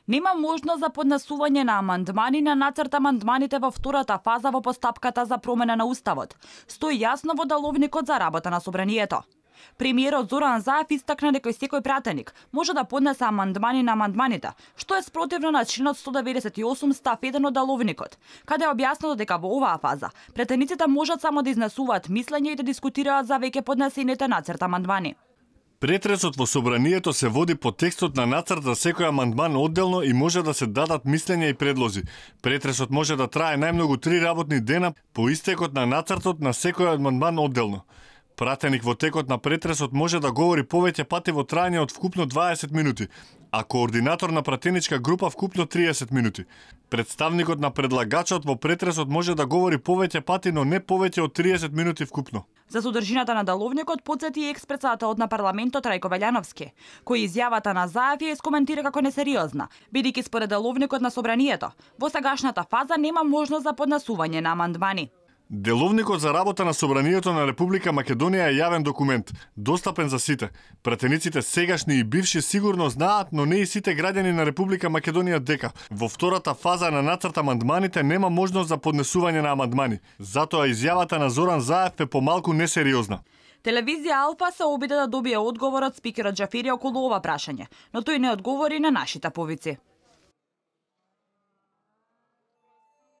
Нема можност за поднесување на амандмани на нацрт амандманите во втората фаза во постапката за промена на Уставот. Стои јасно во деловникот за работа на собранието. Премиерот Зоран Заев истакна дека секој пратеник може да поднесе амандмани на амандманите, што е спротивно на членот 198 став 1 од деловникот, каде е објаснато дека во оваа фаза пратениците можат само да изнесуваат мислење и да дискутираат за веќе поднесените нацрт амандмани. Претресот во собранието се води по текстот на нацрт за секој амандман одделно и може да се дадат мислења и предлози. Претресот може да трае најмногу 3 работни дена по истекот на нацртот на секој амандман одделно. Пратеник во текот на претресот може да говори повеќе пати во траење од вкупно 20 минути, а координатор на пратеничка група вкупно 30 минути. Представникот на предлагачот во претресот може да говори повеќе пати, но не повеќе од 30 минути вкупно. За содржината на деловникот потсети и експредседателот на парламентот Рајко Велјановски, кој изјавата на Заев ја искоментира како несериозна, бидејќи според деловникот на собранието, во сегашната фаза нема можност за поднесување на амандмани. Деловникот за работа на Собранието на Република Македонија е јавен документ, достапен за сите. Пратениците сегашни и бивши сигурно знаат, но не и сите граѓани на Република Македонија дека во втората фаза на нацрт амандманите нема можност за поднесување на амандмани. Затоа изјавата на Зоран Заев е помалку несериозна. Телевизија Алфа се обиде да добие одговор од спикерот Џафери околу ова прашање, но тој не одговори на нашите повици.